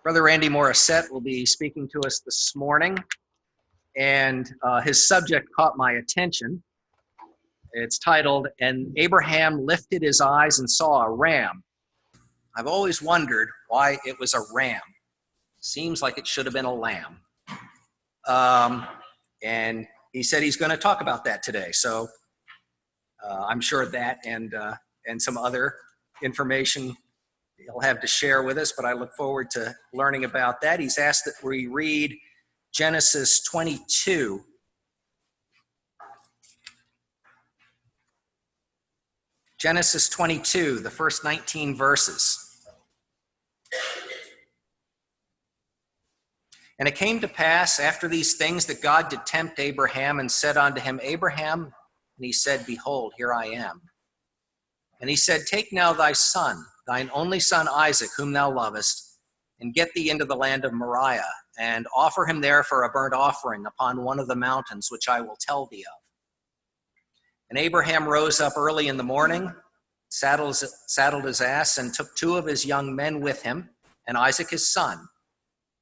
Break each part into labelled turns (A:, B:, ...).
A: Brother Randy Morissette will be speaking to us this morning, and his subject caught my attention. It's titled, "And Abraham lifted his eyes and saw a ram." I've always wondered why it was a ram. Seems like it should have been a lamb. And he said he's going to talk about that today. So I'm sure that and some other information he'll have to share with us, but I look forward to learning about that. He's asked that we read Genesis 22. Genesis 22, the first 19 verses. "And it came to pass after these things that God did tempt Abraham and said unto him, Abraham, and he said, Behold, here I am. And he said, Take now thy son, thine only son Isaac, whom thou lovest, and get thee into the land of Moriah, and offer him there for a burnt offering upon one of the mountains which I will tell thee of. And Abraham rose up early in the morning, saddled his ass, and took 2 of his young men with him, and Isaac his son,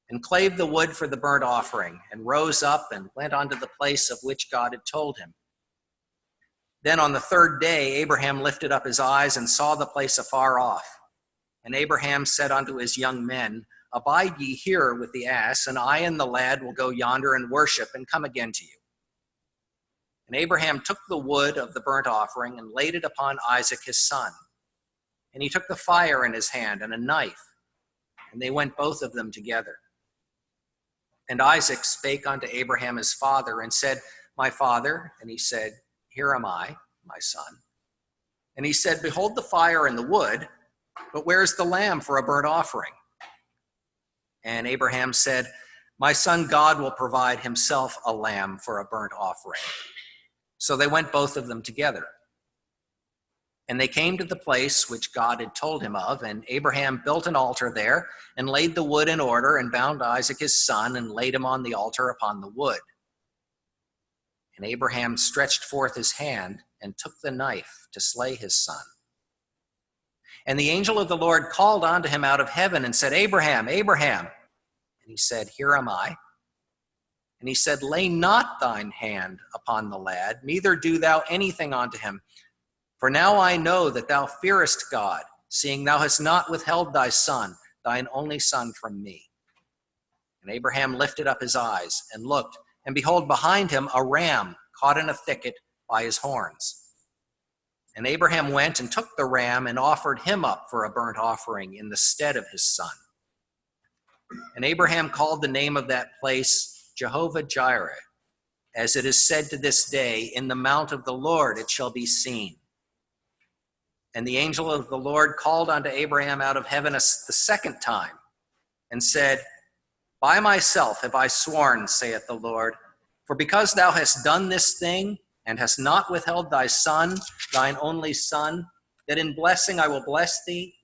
A: and clave the wood for the burnt offering, and rose up and went unto the place of which God had told him. Then on the 3rd day Abraham lifted up his eyes and saw the place afar off. And Abraham said unto his young men, Abide ye here with the ass, and I and the lad will go yonder and worship, and come again to you. And Abraham took the wood of the burnt offering and laid it upon Isaac his son. And he took the fire in his hand and a knife, and they went both of them together. And Isaac spake unto Abraham his father, and said, My father. And he said, Here am I, my son. And he said, Behold the fire and the wood, but where is the lamb for a burnt offering? And Abraham said, My son, God will provide himself a lamb for a burnt offering. So they went both of them together. And they came to the place which God had told him of, and Abraham built an altar there, and laid the wood in order, and bound Isaac his son, and laid him on the altar upon the wood. And Abraham stretched forth his hand, and took the knife to slay his son. And the angel of the Lord called unto him out of heaven, and said, Abraham, Abraham. And he said, Here am I. And he said, Lay not thine hand upon the lad, neither do thou anything unto him. For now I know that thou fearest God, seeing thou hast not withheld thy son, thine only son, from me. And Abraham lifted up his eyes, and looked, and behold, behind him a ram caught in a thicket by his horns. And Abraham went and took the ram, and offered him up for a burnt offering in the stead of his son. And Abraham called the name of that place Jehovah-Jireh, as it is said to this day, In the mount of the Lord it shall be seen. And the angel of the Lord called unto Abraham out of heaven the 2nd time, and said, By myself have I sworn, saith the Lord, for because thou hast done this thing, and hast not withheld thy son, thine only son, that in blessing I will bless thee,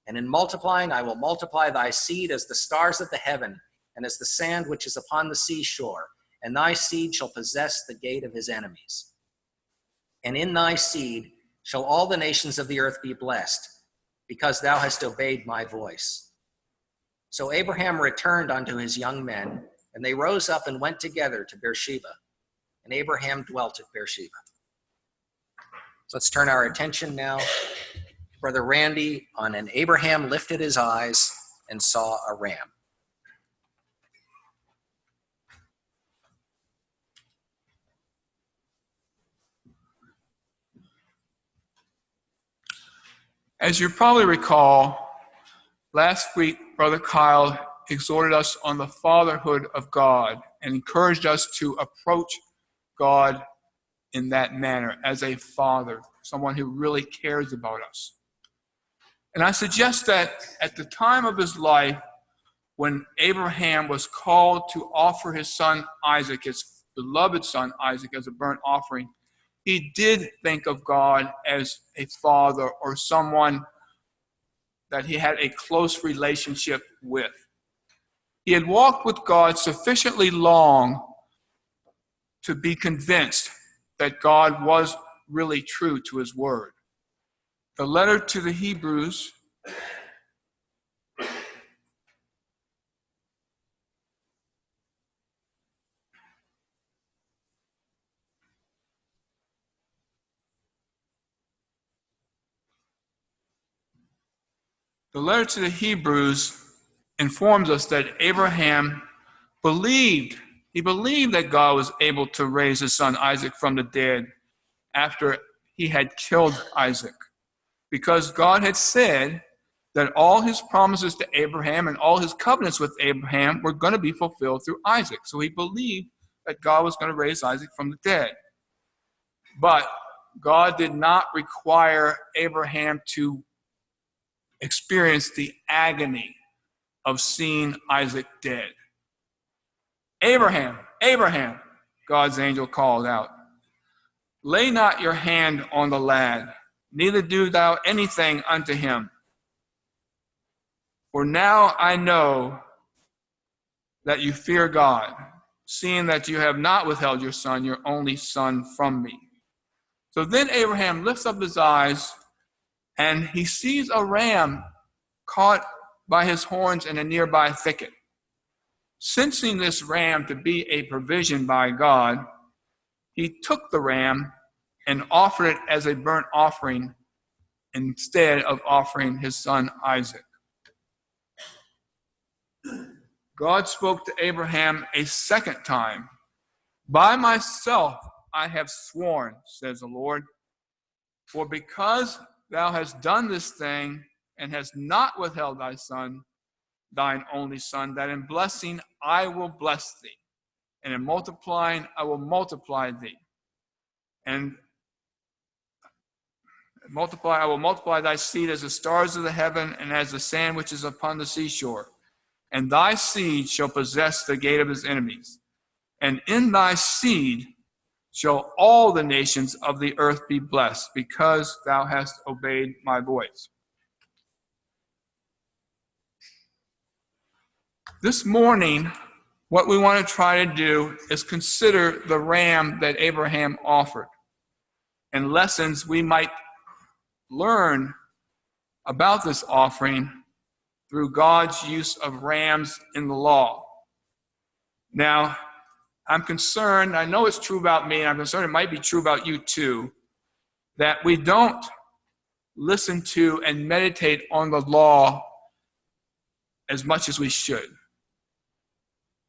A: and in multiplying I will multiply thy seed as the stars of the heaven, and as the sand which is upon the seashore, and thy seed shall possess the gate of his enemies. And in thy seed shall all the nations of the earth be blessed, because thou hast obeyed my voice. So Abraham returned unto his young men, and they rose up and went together to Beersheba. And Abraham dwelt at Beersheba. So let's turn our attention now, Brother Randy, on "And Abraham lifted his eyes and saw a ram."
B: As you probably recall, last week, Brother Kyle exhorted us on the fatherhood of God and encouraged us to approach God in that manner as a father, someone who really cares about us. And I suggest that at the time of his life, when Abraham was called to offer his son Isaac, his beloved son Isaac, as a burnt offering, he did think of God as a father or someone that he had a close relationship with. He had walked with God sufficiently long to be convinced that God was really true to his word. The letter to the Hebrews The letter to the Hebrews informs us that Abraham believed. He believed that God was able to raise his son Isaac from the dead after he had killed Isaac, because God had said that all his promises to Abraham and all his covenants with Abraham were going to be fulfilled through Isaac. So he believed that God was going to raise Isaac from the dead. But God did not require Abraham to experience the agony of seeing Isaac dead. Abraham, Abraham, God's angel called out, lay not your hand on the lad, neither do thou anything unto him. For now I know that you fear God, seeing that you have not withheld your son, your only son, from me. So then Abraham lifts up his eyes, and he sees a ram caught by his horns in a nearby thicket. Sensing this ram to be a provision by God, he took the ram and offered it as a burnt offering instead of offering his son Isaac. God spoke to Abraham a second time. By myself I have sworn, says the Lord, for because thou hast done this thing and hast not withheld thy son, thine only son, that in blessing I will bless thee, and in multiplying I will multiply thee, and I will multiply thy seed as the stars of the heaven and as the sand which is upon the seashore. And thy seed shall possess the gate of his enemies. And in thy seed shall all the nations of the earth be blessed, because thou hast obeyed my voice. This morning, what we want to try to do is consider the ram that Abraham offered and lessons we might learn about this offering through God's use of rams in the law. Now, I'm concerned, I know it's true about me, and I'm concerned it might be true about you too, that we don't listen to and meditate on the law as much as we should.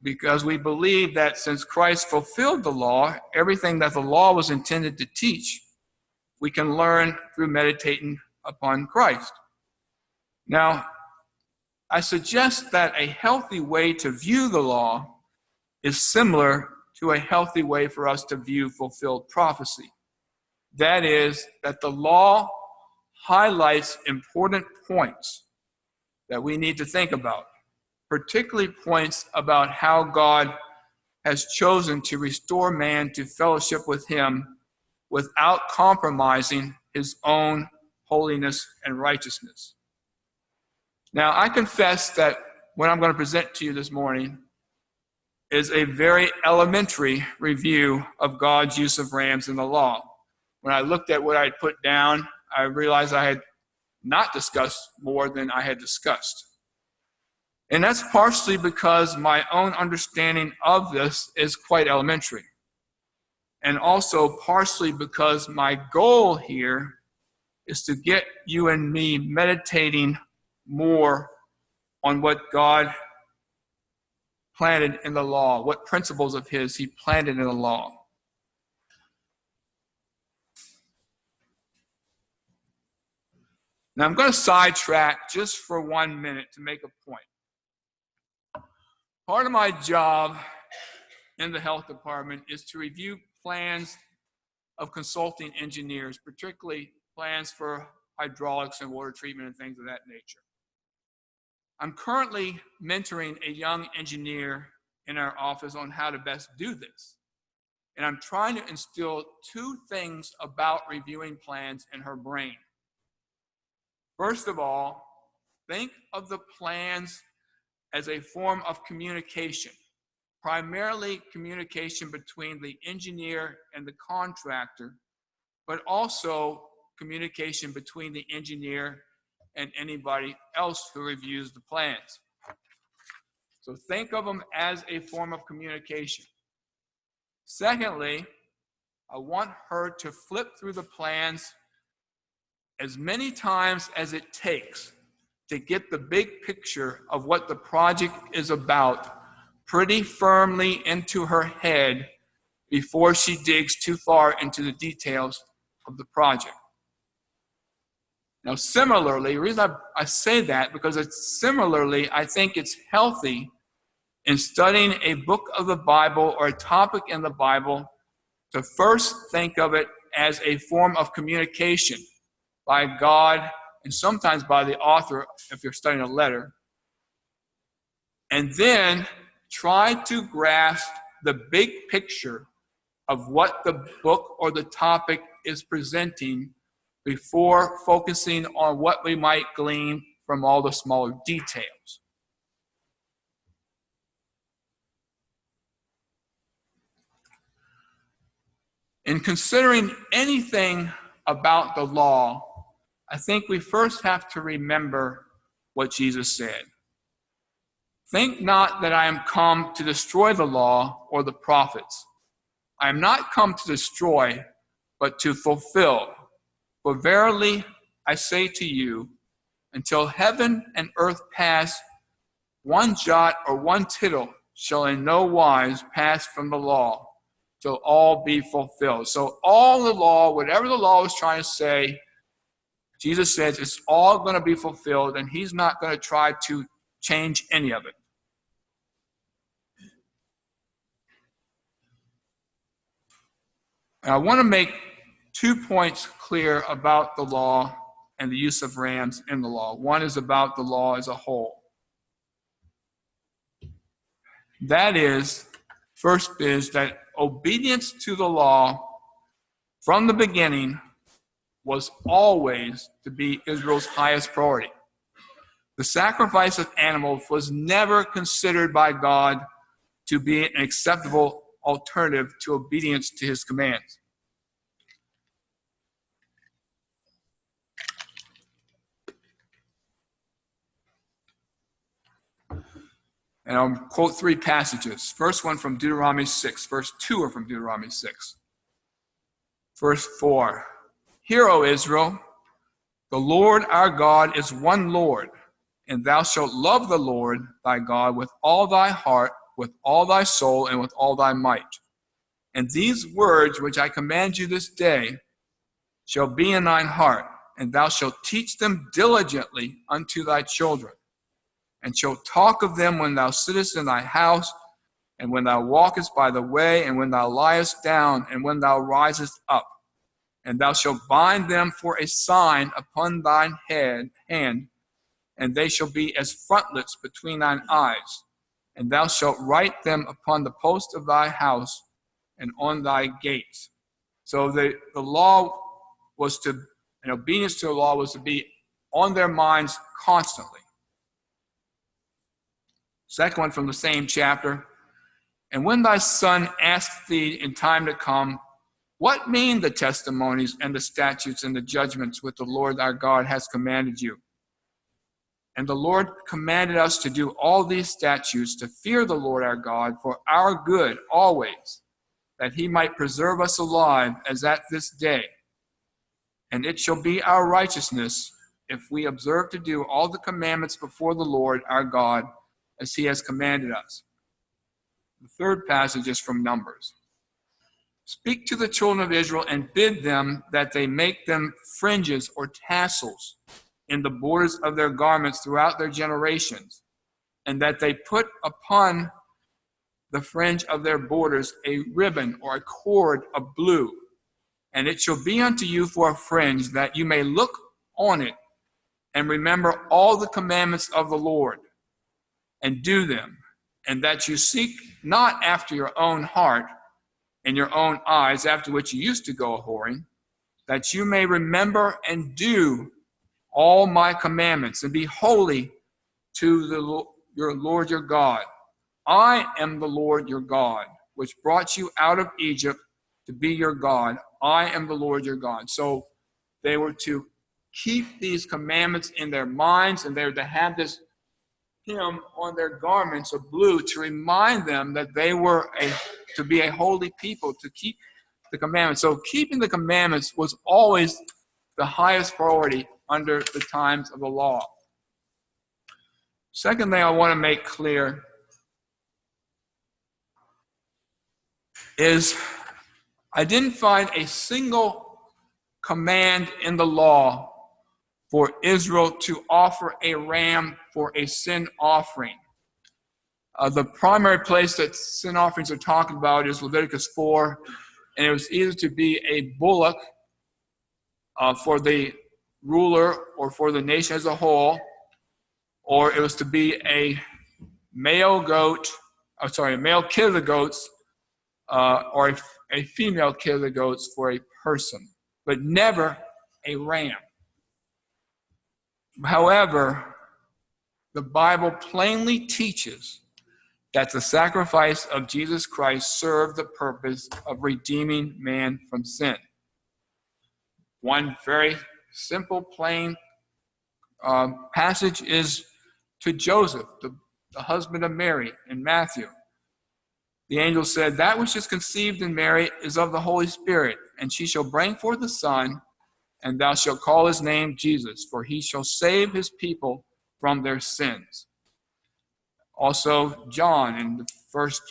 B: Because we believe that since Christ fulfilled the law, everything that the law was intended to teach, we can learn through meditating upon Christ. Now, I suggest that a healthy way to view the law is similar to a healthy way for us to view fulfilled prophecy. That is, that the law highlights important points that we need to think about, particularly points about how God has chosen to restore man to fellowship with him without compromising his own holiness and righteousness. Now, I confess that what I'm going to present to you this morning is a very elementary review of God's use of rams in the law. When I looked at what I had put down, I realized I had not discussed more than I had discussed. And that's partially because my own understanding of this is quite elementary. And also partially because my goal here is to get you and me meditating more on what God planted in the law, what principles of his he planted in the law. Now I'm going to sidetrack just for 1 minute to make a point. Part of my job in the health department is to review plans of consulting engineers, particularly plans for hydraulics and water treatment and things of that nature. I'm currently mentoring a young engineer in our office on how to best do this. And I'm trying to instill two things about reviewing plans in her brain. First of all, think of the plans as a form of communication, primarily communication between the engineer and the contractor, but also communication between the engineer and anybody else who reviews the plans. So think of them as a form of communication. Secondly, I want her to flip through the plans as many times as it takes to get the big picture of what the project is about pretty firmly into her head before she digs too far into the details of the project. Now, similarly, the reason I say that, because I think it's healthy in studying a book of the Bible or a topic in the Bible to first think of it as a form of communication by God and sometimes by the author if you're studying a letter, and then try to grasp the big picture of what the book or the topic is presenting before focusing on what we might glean from all the smaller details. In considering anything about the law, I think we first have to remember what Jesus said. Think not that I am come to destroy the law or the prophets. I am not come to destroy, but to fulfill. For verily I say to you, until heaven and earth pass, one jot or one tittle shall in no wise pass from the law, till all be fulfilled. So all the law, whatever the law is trying to say, Jesus says it's all going to be fulfilled, and he's not going to try to change any of it. And I want to make 2 points clear about the law and the use of rams in the law. One is about the law as a whole. That is, first is that obedience to the law from the beginning was always to be Israel's highest priority. The sacrifice of animals was never considered by God to be an acceptable alternative to obedience to his commands. And I'll quote 3 passages. First one from Deuteronomy 6. First 2 are from Deuteronomy 6. Verse 4. Hear, O Israel, the Lord our God is one Lord, and thou shalt love the Lord thy God with all thy heart, with all thy soul, and with all thy might. And these words which I command you this day shall be in thine heart, and thou shalt teach them diligently unto thy children, and shalt talk of them when thou sittest in thy house, and when thou walkest by the way, and when thou liest down, and when thou risest up. And thou shalt bind them for a sign upon thine hand, and they shall be as frontlets between thine eyes. And thou shalt write them upon the post of thy house and on thy gates. So the law was to, and obedience to the law was to be on their minds constantly. Second one from the same chapter. And when thy son asks thee in time to come, what mean the testimonies and the statutes and the judgments which the Lord our God has commanded you? And the Lord commanded us to do all these statutes, to fear the Lord our God for our good always, that he might preserve us alive as at this day. And it shall be our righteousness if we observe to do all the commandments before the Lord our God as he has commanded us. The third passage is from Numbers. Speak to the children of Israel and bid them that they make them fringes or tassels in the borders of their garments throughout their generations, and that they put upon the fringe of their borders a ribbon or a cord of blue. And it shall be unto you for a fringe, that you may look on it and remember all the commandments of the Lord and do them, and that you seek not after your own heart and your own eyes, after which you used to go a-whoring, that you may remember and do all my commandments, and be holy to your Lord your God. I am the Lord your God, which brought you out of Egypt to be your God. I am the Lord your God. So they were to keep these commandments in their minds, and they were to have this hymn on their garments of blue to remind them that they were to be a holy people, to keep the commandments. So keeping the commandments was always the highest priority under the times of the law. Second thing I want to make clear is I didn't find a single command in the law for Israel to offer a ram for a sin offering. The primary place that sin offerings are talking about is Leviticus 4, and it was either to be a bullock for the ruler or for the nation as a whole, or it was to be a male kid of the goats, or a female kid of the goats for a person, but never a ram. However, the Bible plainly teaches that the sacrifice of Jesus Christ served the purpose of redeeming man from sin. One very simple, plain passage is to Joseph, the husband of Mary, in Matthew. The angel said, "That which is conceived in Mary is of the Holy Spirit, and she shall bring forth a son, and thou shalt call his name Jesus, for he shall save his people from their sins." Also, John, in the first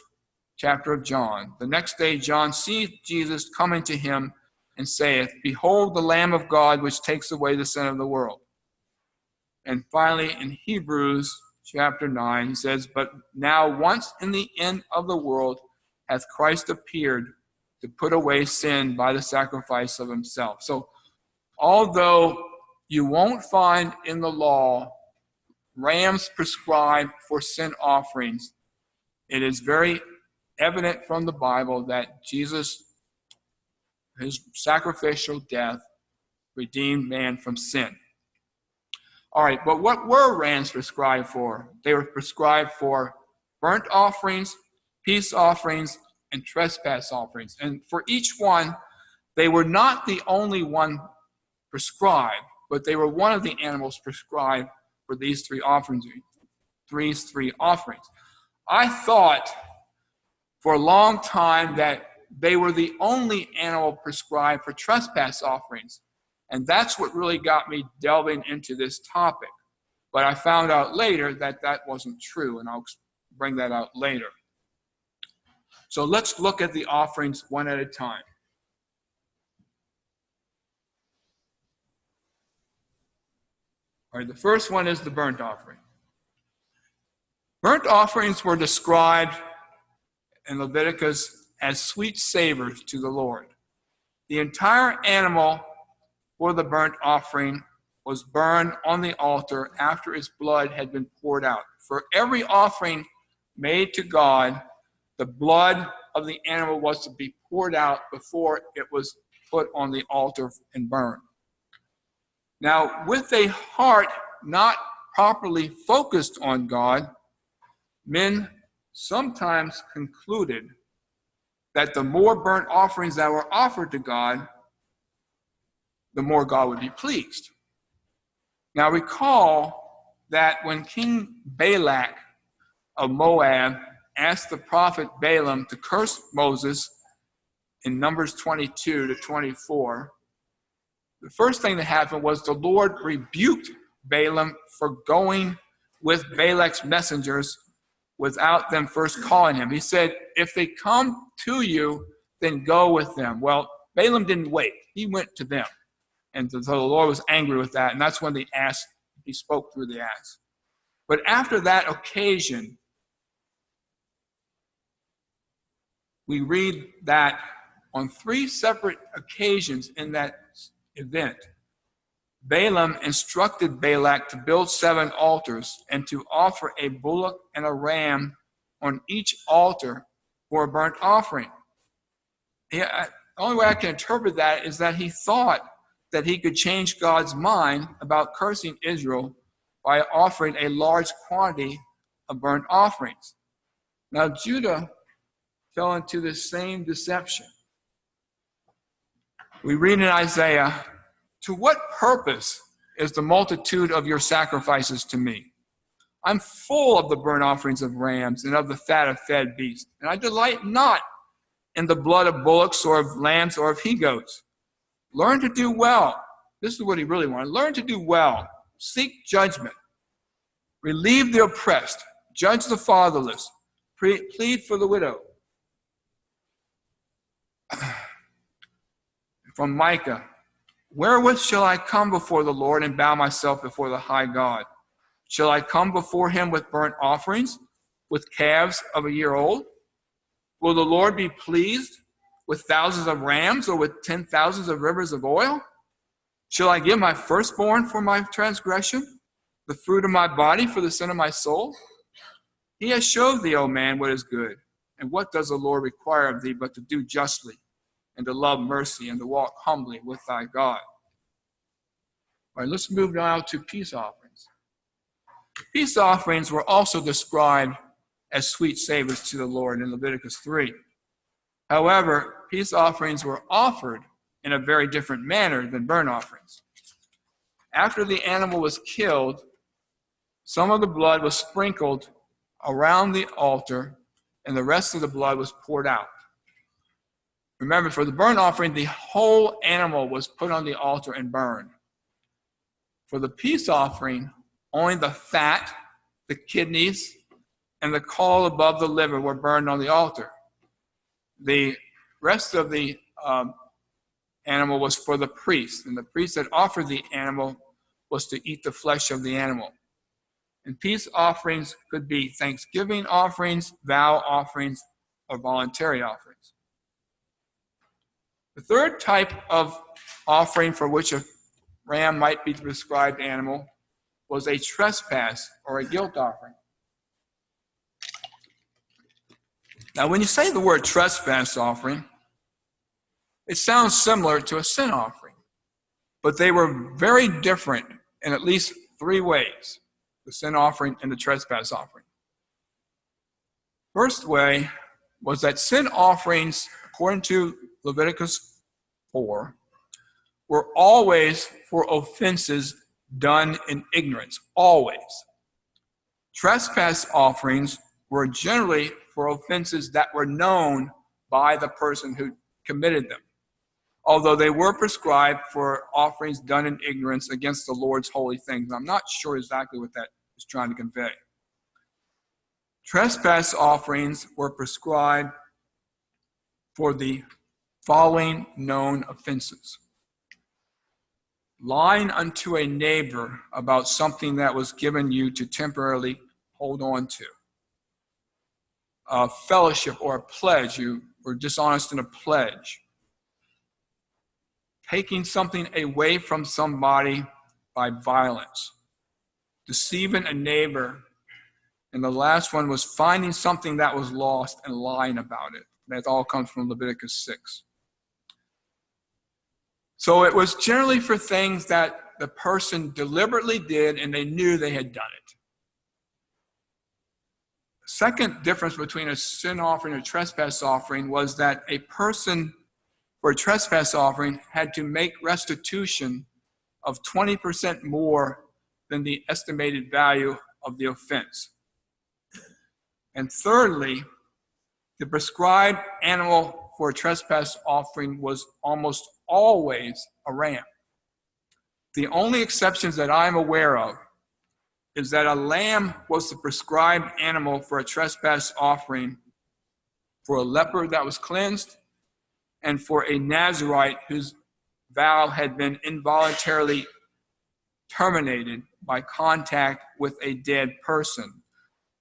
B: chapter of John, the next day John seeth Jesus coming to him and saith, "Behold the Lamb of God, which takes away the sin of the world." And finally, in Hebrews chapter 9, he says, "But now once in the end of the world hath Christ appeared to put away sin by the sacrifice of himself." So, although you won't find in the law rams prescribed for sin offerings, it is very evident from the Bible that Jesus, his sacrificial death, redeemed man from sin. All right, but what were rams prescribed for? They were prescribed for burnt offerings, peace offerings, and trespass offerings. And for each one, they were not the only one prescribed, but they were one of the animals prescribed for these three offerings. I thought for a long time that they were the only animal prescribed for trespass offerings. And that's what really got me delving into this topic. But I found out later that that wasn't true, and I'll bring that out later. So let's look at the offerings one at a time. All right, the first one is the burnt offering. Burnt offerings were described in Leviticus as sweet savors to the Lord. The entire animal for the burnt offering was burned on the altar after its blood had been poured out. For every offering made to God, the blood of the animal was to be poured out before it was put on the altar and burned. Now, with a heart not properly focused on God, men sometimes concluded that the more burnt offerings that were offered to God, the more God would be pleased. Now recall that when King Balak of Moab asked the prophet Balaam to curse Moses in Numbers 22 to 24, the first thing that happened was the Lord rebuked Balaam for going with Balak's messengers without them first calling him. He said, "If they come to you, then go with them." Well, Balaam didn't wait. He went to them. And so the Lord was angry with that, and that's when he spoke through the ass. But after that occasion, we read that on 3 separate occasions in that event, Balaam instructed Balak to build 7 altars and to offer a bullock and a ram on each altar for a burnt offering. The only way I can interpret that is that he thought that he could change God's mind about cursing Israel by offering a large quantity of burnt offerings. Now, Judah fell into the same deception. We read in Isaiah, "To what purpose is the multitude of your sacrifices to me? I'm full of the burnt offerings of rams and of the fat of fed beasts, and I delight not in the blood of bullocks or of lambs or of he-goats. Learn to do well." This is what he really wanted. Learn to do well. Seek judgment. Relieve the oppressed. Judge the fatherless. Plead for the widow. From Micah, wherewith shall I come before the Lord and bow myself before the high God? Shall I come before him with burnt offerings, with calves of a year old? Will the Lord be pleased with thousands of rams or with 10,000s of rivers of oil? Shall I give my firstborn for my transgression, the fruit of my body for the sin of my soul? He has showed thee, O man, what is good. And what does the Lord require of thee but to do justly, and to love mercy, and to walk humbly with thy God? All right, let's move now to peace offerings. Peace offerings were also described as sweet savors to the Lord in Leviticus 3. However, peace offerings were offered in a very different manner than burnt offerings. After the animal was killed, some of the blood was sprinkled around the altar, and the rest of the blood was poured out. Remember, for the burnt offering, the whole animal was put on the altar and burned. For the peace offering, only the fat, the kidneys, and the caul above the liver were burned on the altar. The rest of the animal was for the priest, and the priest that offered the animal was to eat the flesh of the animal. And peace offerings could be thanksgiving offerings, vow offerings, or voluntary offerings. The third type of offering for which a ram might be the prescribed animal was a trespass or a guilt offering. Now, when you say the word trespass offering, it sounds similar to a sin offering, but they were very different in at least three ways: the sin offering and the trespass offering. First way was that sin offerings, according to Leviticus 4, were always for offenses done in ignorance, always. Trespass offerings were generally for offenses that were known by the person who committed them, although they were prescribed for offerings done in ignorance against the Lord's holy things. I'm not sure exactly what that is trying to convey. Trespass offerings were prescribed for the following known offenses: lying unto a neighbor about something that was given you to temporarily hold on to; a fellowship or a pledge, you were dishonest in a pledge; taking something away from somebody by violence; deceiving a neighbor; and the last one was finding something that was lost and lying about it. That all comes from Leviticus 6. So it was generally for things that the person deliberately did and they knew they had done it. The second difference between a sin offering and a trespass offering was that a person for a trespass offering had to make restitution of 20% more than the estimated value of the offense. And thirdly, the prescribed animal for a trespass offering was almost always a ram. The only exceptions that I'm aware of is that a lamb was the prescribed animal for a trespass offering for a leper that was cleansed, and for a Nazirite whose vow had been involuntarily terminated by contact with a dead person.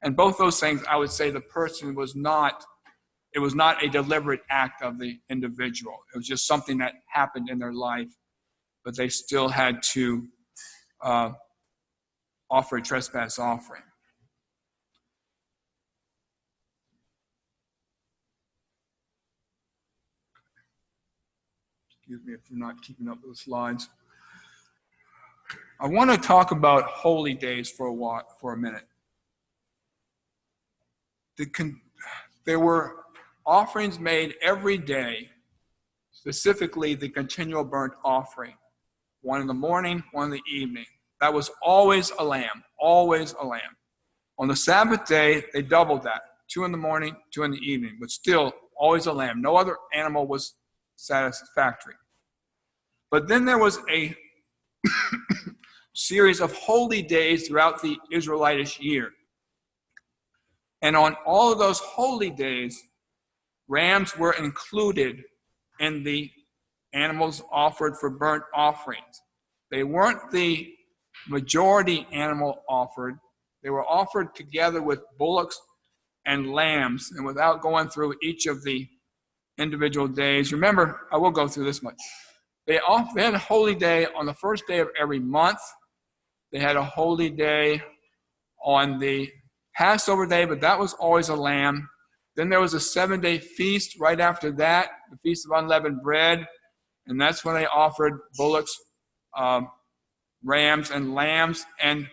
B: And both those things, I would say the person was not a deliberate act of the individual. It was just something that happened in their life, but they still had to offer a trespass offering. Excuse me if you're not keeping up with the slides. I want to talk about holy days for a minute. There were offerings made every day, specifically the continual burnt offering. One in the morning, one in the evening. That was always a lamb, always a lamb. On the Sabbath day, they doubled that. 2 in the morning, 2 in the evening, but still always a lamb. No other animal was satisfactory. But then there was a series of holy days throughout the Israelitish year. And on all of those holy days, rams were included in the animals offered for burnt offerings. They weren't the majority animal offered. They were offered together with bullocks and lambs. And without going through each of the individual days, remember, I will go through this much. They had a holy day on the first day of every month. They had a holy day on the Passover day, but that was always a lamb. Then there was a 7-day feast right after that, the Feast of Unleavened Bread. And that's when they offered bullocks, rams, and lambs. And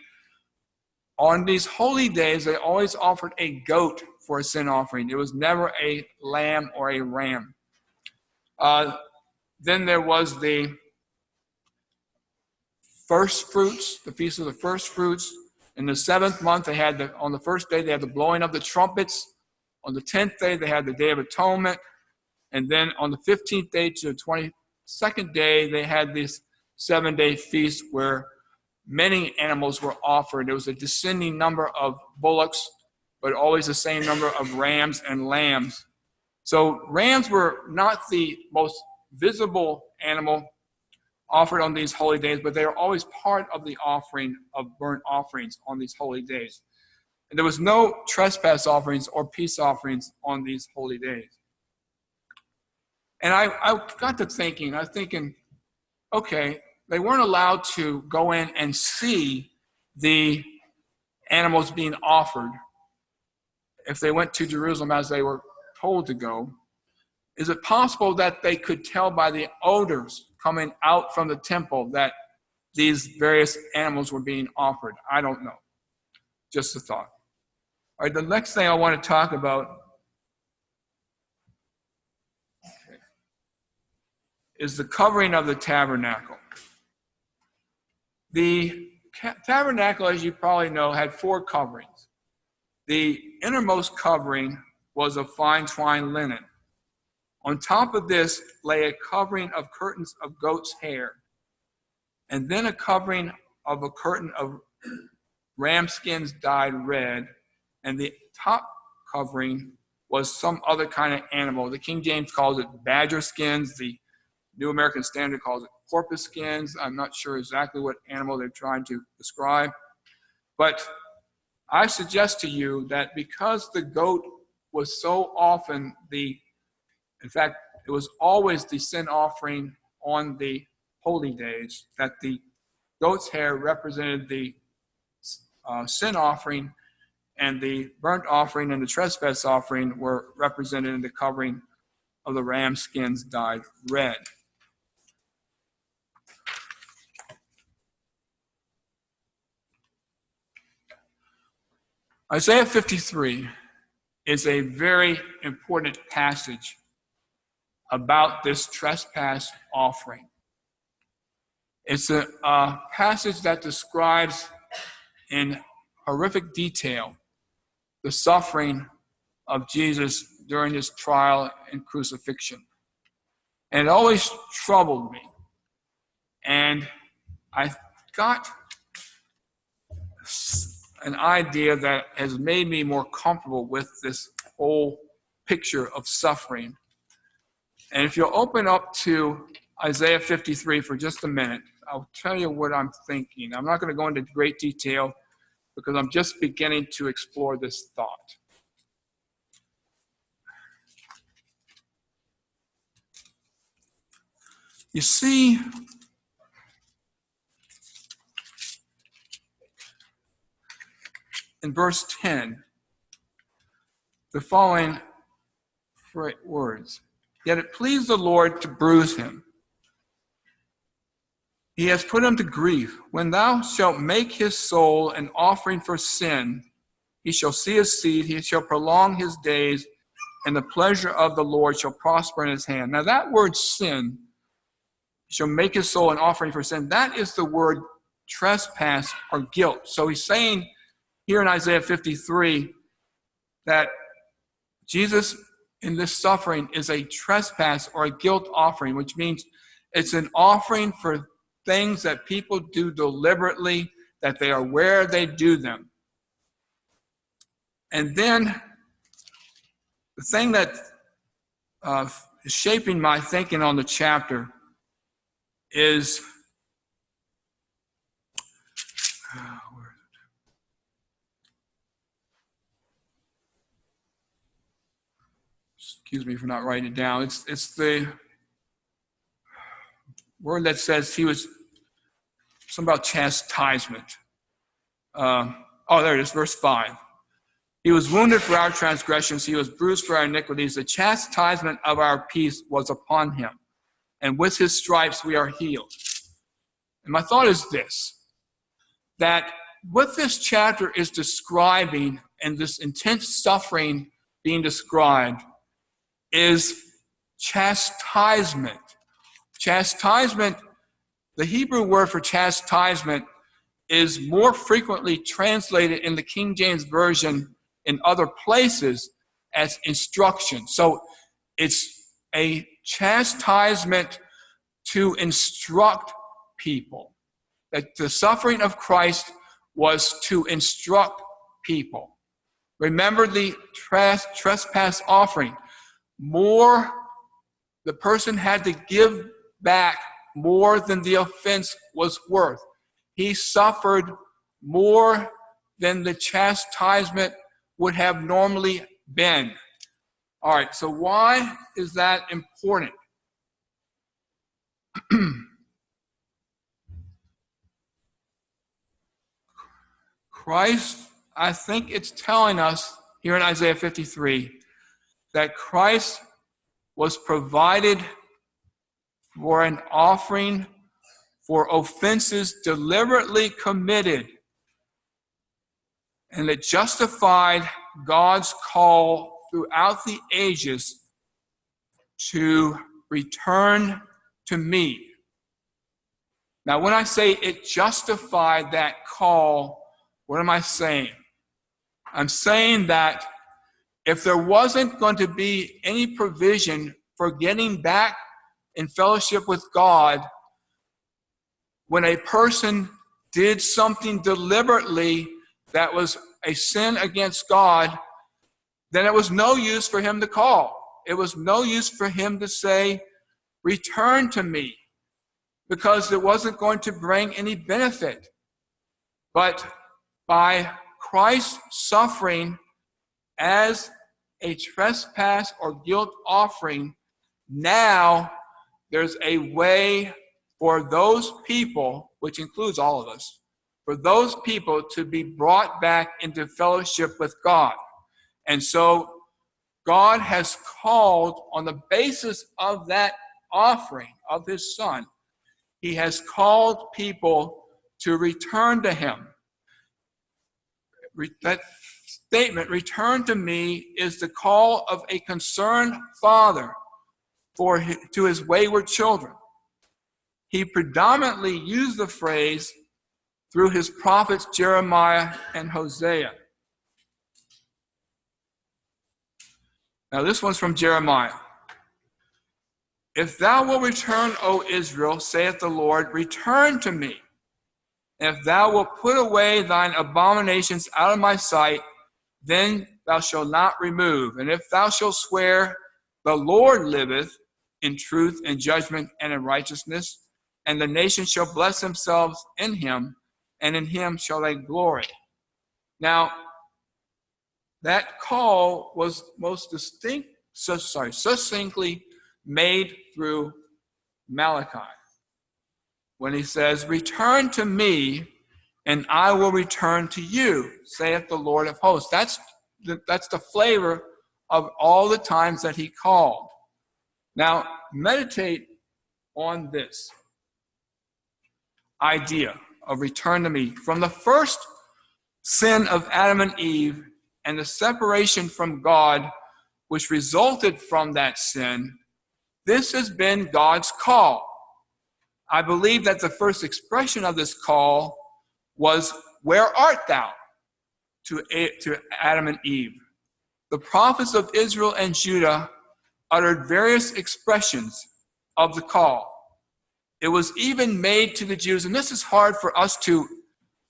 B: on these holy days, they always offered a goat for a sin offering. It was never a lamb or a ram. Then there was the first fruits, the Feast of the First Fruits. In the 7th month, they had on the first day, they had the blowing of the trumpets. On the 10th day, they had the Day of Atonement. And then on the 15th day to the 22nd day, they had this 7-day feast where many animals were offered. There was a descending number of bullocks, but always the same number of rams and lambs. So rams were not the most visible animal offered on these holy days, but they are always part of the offering of burnt offerings on these holy days. And there was no trespass offerings or peace offerings on these holy days. And I got to thinking, okay, they weren't allowed to go in and see the animals being offered if they went to Jerusalem as they were told to go. Is it possible that they could tell by the odors coming out from the temple that these various animals were being offered? I don't know. Just a thought. All right, the next thing I want to talk about is the covering of the tabernacle. The tabernacle, as you probably know, had 4 coverings. The innermost covering was of fine twined linen. On top of this lay a covering of curtains of goat's hair, and then a covering of a curtain of ram skins dyed red, and the top covering was some other kind of animal. The King James calls it badger skins. The New American Standard calls it porpoise skins. I'm not sure exactly what animal they're trying to describe. But I suggest to you that because the goat was so often in fact, it was always the sin offering on the holy days, that the goat's hair represented the sin offering, and the burnt offering and the trespass offering were represented in the covering of the ram skins dyed red. Isaiah 53 is a very important passage about this trespass offering. It's a passage that describes in horrific detail the suffering of Jesus during his trial and crucifixion. And it always troubled me. And I got an idea that has made me more comfortable with this whole picture of suffering. And if you'll open up to Isaiah 53 for just a minute, I'll tell you what I'm thinking. I'm not going to go into great detail because I'm just beginning to explore this thought. You see, in verse 10, the following words: "Yet it pleased the Lord to bruise him. He has put him to grief. When thou shalt make his soul an offering for sin, he shall see his seed, he shall prolong his days, and the pleasure of the Lord shall prosper in his hand." Now that word sin, he shall make his soul an offering for sin, that is the word trespass or guilt. So he's saying here in Isaiah 53 that Jesus in this suffering is a trespass or a guilt offering, which means it's an offering for things that people do deliberately, that they are aware they do them. And then the thing that is shaping my thinking on the chapter is excuse me for not writing it down. It's the word that says he was something about chastisement. There it is, verse 5. He was wounded for our transgressions. He was bruised for our iniquities. The chastisement of our peace was upon him. And with his stripes we are healed. And my thought is this, that what this chapter is describing and this intense suffering being described is chastisement. Chastisement, the Hebrew word for chastisement is more frequently translated in the King James Version in other places as instruction. So it's a chastisement to instruct people. That the suffering of Christ was to instruct people. Remember the trespass offering. The person had to give back more than the offense was worth. He suffered more than the chastisement would have normally been. All right, so why is that important? Christ, I think it's telling us here in Isaiah 53 that Christ was provided for an offering for offenses deliberately committed, and it justified God's call throughout the ages to return to me. Now, when I say it justified that call, what am I saying? I'm saying that if there wasn't going to be any provision for getting back in fellowship with God, when a person did something deliberately that was a sin against God, then it was no use for him to call. It was no use for him to say, return to me, because it wasn't going to bring any benefit. But by Christ's suffering as a trespass or guilt offering, now there's a way for those people, which includes all of us, for those people to be brought back into fellowship with God. And so God has called, on the basis of that offering of his Son, he has called people to return to him. That statement, return to me, is the call of a concerned father to his wayward children. He predominantly used the phrase through his prophets Jeremiah and Hosea. Now this one's from Jeremiah. If thou wilt return, O Israel, saith the Lord, return to me. And if thou wilt put away thine abominations out of my sight, then thou shalt not remove. And if thou shalt swear, the Lord liveth, in truth and judgment and in righteousness, and the nations shall bless themselves in him, and in him shall they glory. Now, that call was most succinctly made through Malachi, when he says, return to me, and I will return to you, saith the Lord of hosts. That's the flavor of all the times that he called. Now, meditate on this idea of return to me. From the first sin of Adam and Eve and the separation from God, which resulted from that sin, this has been God's call. I believe that the first expression of this call was, where art thou? To Adam and Eve. The prophets of Israel and Judah uttered various expressions of the call. it was even made to the Jews, and this is hard for us to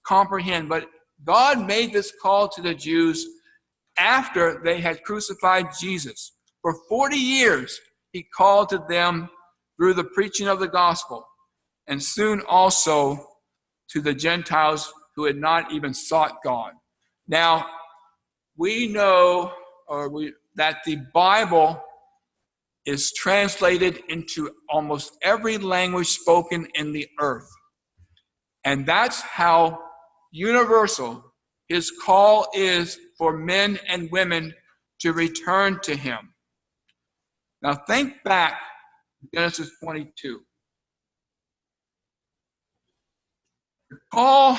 B: comprehend, but God made this call to the Jews after they had crucified Jesus. For 40 years, he called to them through the preaching of the gospel, and soon also to the Gentiles who had not even sought God. Now, we know that the Bible is translated into almost every language spoken in the earth. And that's how universal his call is for men and women to return to him. Now think back to Genesis 22. The call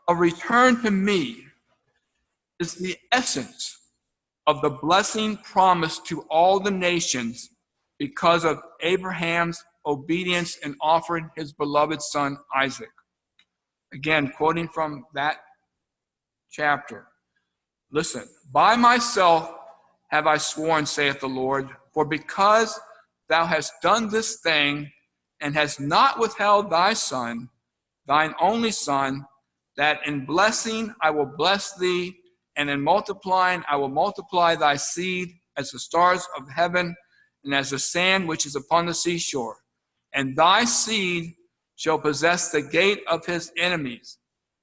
B: of return to me is the essence of the blessing promised to all the nations because of Abraham's obedience in offering his beloved son Isaac. Again, quoting from that chapter. Listen, by myself have I sworn, saith the Lord, for because thou hast done this thing, and hast not withheld thy son, thine only son, that in blessing I will bless thee, and in multiplying I will multiply thy seed as the stars of heaven, and as the sand which is upon the seashore. And thy seed shall possess the gate of his enemies.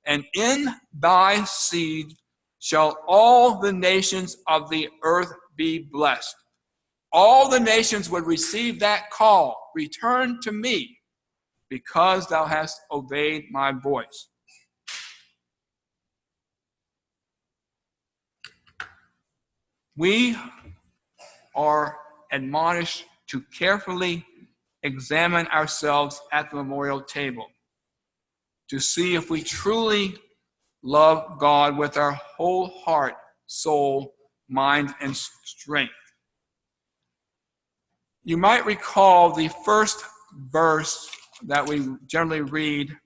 B: And in thy seed shall all the nations of the earth be blessed. All the nations would receive that call, return to me, because thou hast obeyed my voice. We are admonished to carefully examine ourselves at the memorial table to see if we truly love God with our whole heart, soul, mind, and strength. You might recall the first verse that we generally read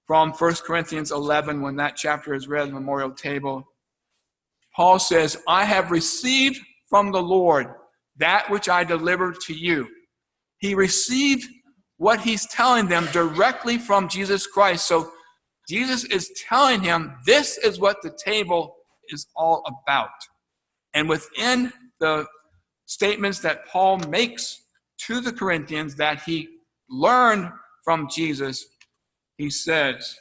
B: from 1 Corinthians 11 when that chapter is read at the memorial table. Paul says, I have received from the Lord that which I delivered to you. He received what he's telling them directly from Jesus Christ. So Jesus is telling him this is what the table is all about. And within the statements that Paul makes to the Corinthians that he learned from Jesus, he says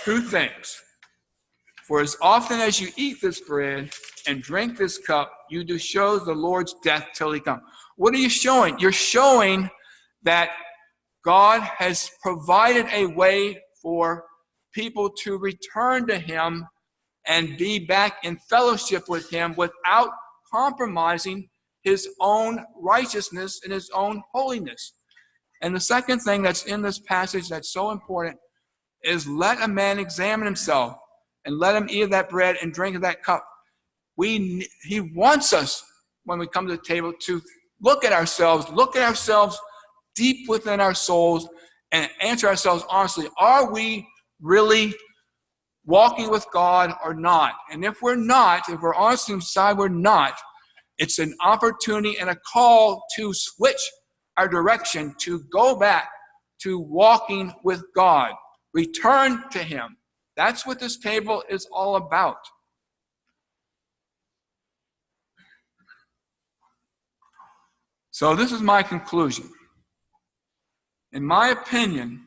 B: two things. For as often as you eat this bread and drink this cup, you do show the Lord's death till he comes. What are you showing? You're showing that God has provided a way for people to return to him and be back in fellowship with him without compromising his own righteousness and his own holiness. And the second thing that's in this passage that's so important is let a man examine himself and let him eat of that bread and drink of that cup. He wants us, when we come to the table, to look at ourselves deep within our souls and answer ourselves honestly. Are we really walking with God or not? And if we're not, if we're honest inside we're not, it's an opportunity and a call to switch our direction, to go back to walking with God. Return to him. That's what this table is all about. So this is my conclusion. In my opinion,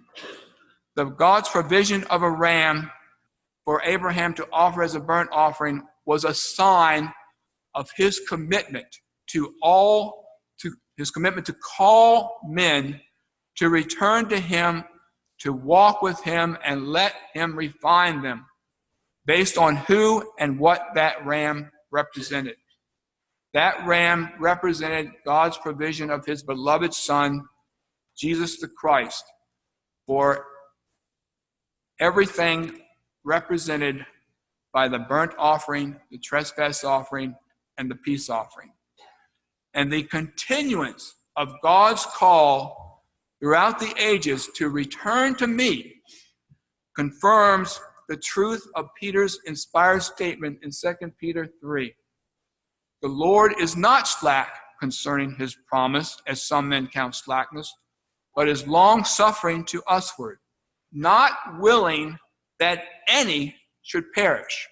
B: God's provision of a ram for Abraham to offer as a burnt offering was a sign of his commitment to call men to return to him, to walk with him, and let him refine them based on who and what that ram represented. That ram represented God's provision of his beloved Son, Jesus the Christ, for everything represented by the burnt offering, the trespass offering, and the peace offering. And the continuance of God's call throughout the ages to return to me confirms the truth of Peter's inspired statement in 2 Peter 3. The Lord is not slack concerning his promise, as some men count slackness, but is long-suffering to usward, not willing that any should perish,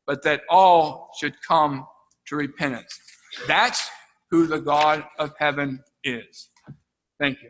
B: but that all should come to repentance. That's who the God of heaven is. Thank you.